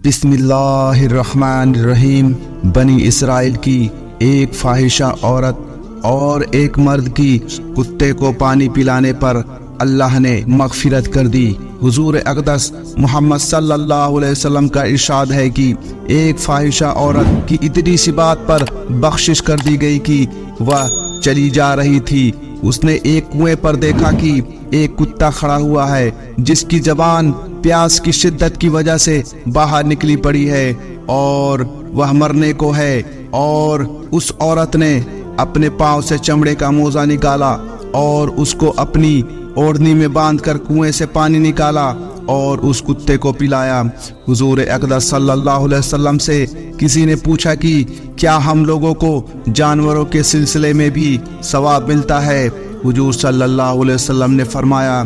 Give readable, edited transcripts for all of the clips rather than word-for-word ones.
بسم اللہ الرحمن الرحیم۔ بنی اسرائیل کی ایک فاحشہ عورت اور ایک مرد کی کتے کو پانی پلانے پر اللہ نے مغفرت کر دی۔ حضور اقدس محمد صلی اللہ علیہ وسلم کا ارشاد ہے کہ ایک فاحشہ عورت کی اتنی سی بات پر بخشش کر دی گئی کہ وہ چلی جا رہی تھی۔ اس نے ایک کنویں پر دیکھا کہ ایک کتا کھڑا ہوا ہے جس کی زبان پیاس کی شدت کی وجہ سے باہر نکلی پڑی ہے اور وہ مرنے کو ہے، اور اس عورت نے اپنے پاؤں سے چمڑے کا موزہ نکالا اور اس کو اپنی اوڑھنی میں باندھ کر کنویں سے پانی نکالا اور اس کتے کو پلایا۔ حضور اقدس صلی اللہ علیہ وسلم سے کسی نے پوچھا کہ کیا ہم لوگوں کو جانوروں کے سلسلے میں بھی ثواب ملتا ہے؟ حضور صلی اللہ علیہ وسلم نے فرمایا،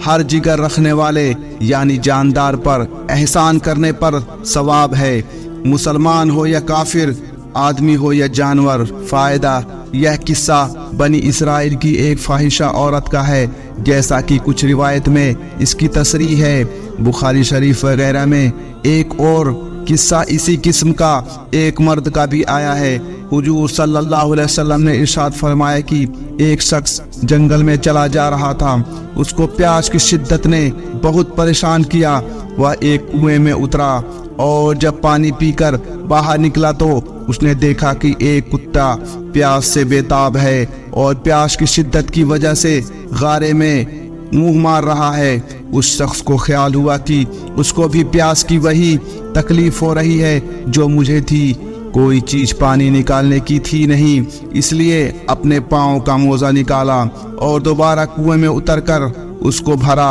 ہر جگر رکھنے والے یعنی جاندار پر احسان کرنے پر ثواب ہے، مسلمان ہو یا کافر، آدمی ہو یا جانور۔ فائدہ: یہ قصہ بنی اسرائیل کی ایک فاحشہ عورت کا ہے، جیسا کہ کچھ روایت میں اس کی تصریح ہے۔ بخاری شریف وغیرہ میں ایک اور قصہ اسی قسم کا ایک مرد کا بھی آیا ہے۔ حضور صلی اللہ علیہ وسلم نے ارشاد فرمایا کہ ایک شخص جنگل میں چلا جا رہا تھا، اس کو پیاس کی شدت نے بہت پریشان کیا۔ وہ ایک کنویں میں اترا اور جب پانی پی کر باہر نکلا تو اس نے دیکھا کہ ایک کتا پیاس سے بے تاب ہے اور پیاس کی شدت کی وجہ سے غارے میں منہ مار رہا ہے۔ اس شخص کو خیال ہوا کہ اس کو بھی پیاس کی وہی تکلیف ہو رہی ہے جو مجھے تھی، کوئی چیز پانی نکالنے کی تھی نہیں، اس لیے اپنے پاؤں کا موزہ نکالا اور دوبارہ کنویں میں اتر کر اس کو بھرا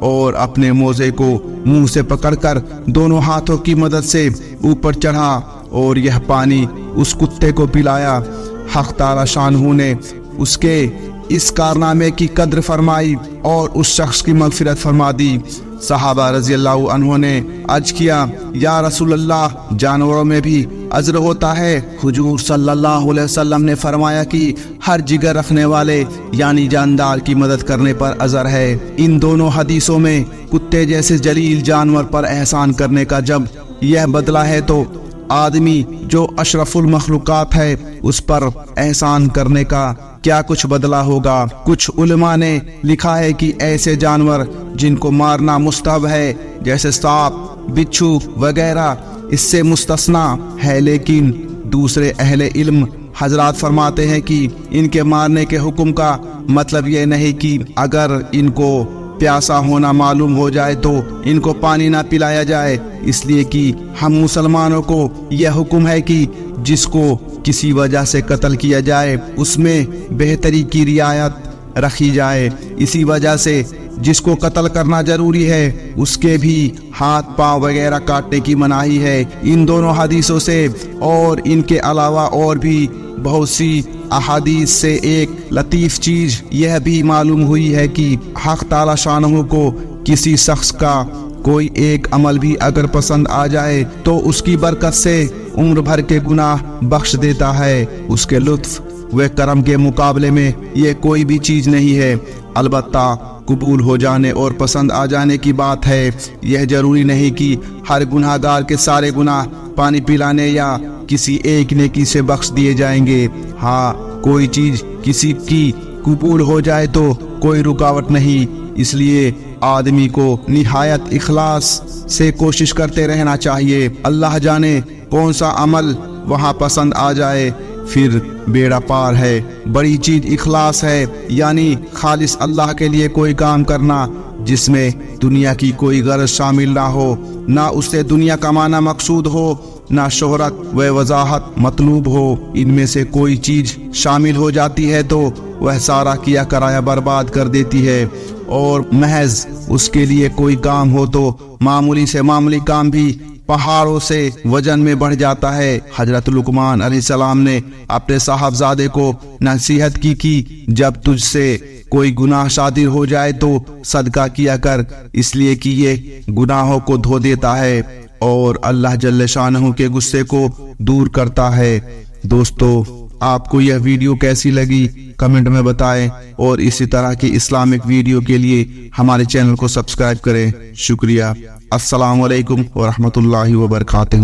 اور اپنے موزے کو منہ سے پکڑ کر دونوں ہاتھوں کی مدد سے اوپر چڑھا اور یہ پانی اس کتے کو پلایا۔ حق تعالی شانہ نے اس کے اس کارنامے کی قدر فرمائی اور اس شخص کی مغفرت فرما دی۔ صحابہ رضی اللہ عنہ نے عرض کیا، یا رسول اللہ، جانوروں میں بھی اجر ہوتا ہے؟ حضور صلی اللہ علیہ وسلم نے فرمایا کہ ہر جگر رکھنے والے یعنی جاندار کی مدد کرنے پر اجر ہے۔ ان دونوں حدیثوں میں کتے جیسے جلیل جانور پر احسان کرنے کا جب یہ بدلہ ہے تو آدمی جو اشرف المخلوقات ہے اس پر احسان کرنے کا کیا کچھ بدلہ ہوگا۔ کچھ علماء نے لکھا ہے کہ ایسے جانور جن کو مارنا مستحب ہے جیسے سانپ، بچھو وغیرہ اس سے مستثنا ہے، لیکن دوسرے اہل علم حضرات فرماتے ہیں کہ ان کے مارنے کے حکم کا مطلب یہ نہیں کہ اگر ان کو پیاسا ہونا معلوم ہو جائے تو ان کو پانی نہ پلایا جائے، اس لیے کہ ہم مسلمانوں کو یہ حکم ہے کہ جس کو کسی وجہ سے قتل کیا جائے اس میں بہتری کی رعایت رکھی جائے۔ اسی وجہ سے جس کو قتل کرنا ضروری ہے اس کے بھی ہاتھ پاؤں وغیرہ کاٹنے کی مناہی ہے۔ ان دونوں حدیثوں سے اور ان کے علاوہ اور بھی بہت سی احادیث سے ایک لطیف چیز یہ بھی معلوم ہوئی ہے کہ حق تعالی شانہ کو کسی شخص کا کوئی ایک عمل بھی اگر پسند آ جائے تو اس کی برکت سے عمر بھر کے گناہ بخش دیتا ہے۔ اس کے لطف و کرم کے مقابلے میں یہ کوئی بھی چیز نہیں ہے۔ البتہ قبول ہو جانے اور پسند آ جانے کی بات ہے، یہ ضروری نہیں کہ ہر گناہ گار کے سارے گناہ پانی پلانے یا کسی ایک نیکی سے بخش دیے جائیں گے۔ ہاں، کوئی چیز کسی کی قبول ہو جائے تو کوئی رکاوٹ نہیں، اس لیے آدمی کو نہایت اخلاص سے کوشش کرتے رہنا چاہیے۔ اللہ جانے کون سا عمل وہاں پسند آ جائے، پھر بیڑا پار ہے۔ بڑی چیز اخلاص ہے، یعنی خالص اللہ کے لیے کوئی کام کرنا جس میں دنیا کی کوئی غرض شامل نہ ہو، نہ اس سے دنیا کمانا مقصود ہو، نہ شہرت و وضاحت مطلوب ہو۔ ان میں سے کوئی چیز شامل ہو جاتی ہے تو وہ سارا کیا کرایا برباد کر دیتی ہے، اور محض اس کے لیے کوئی کام ہو تو معمولی سے معمولی کام بھی پہاڑوں سے وزن میں بڑھ جاتا ہے۔ حضرت لقمان علیہ السلام نے اپنے صاحبزادے کو نصیحت کی کہ جب تجھ سے کوئی گناہ صادر ہو جائے تو صدقہ کیا کر، اس لیے کہ یہ گناہوں کو دھو دیتا ہے اور اللہ جل شانہ کے غصے کو دور کرتا ہے۔ دوستو، آپ کو یہ ویڈیو کیسی لگی کمنٹ میں بتائیں، اور اسی طرح کی اسلامک ویڈیو کے لیے ہمارے چینل کو سبسکرائب کریں۔ شکریہ۔ السلام علیکم ورحمۃ اللہ وبرکاتہ۔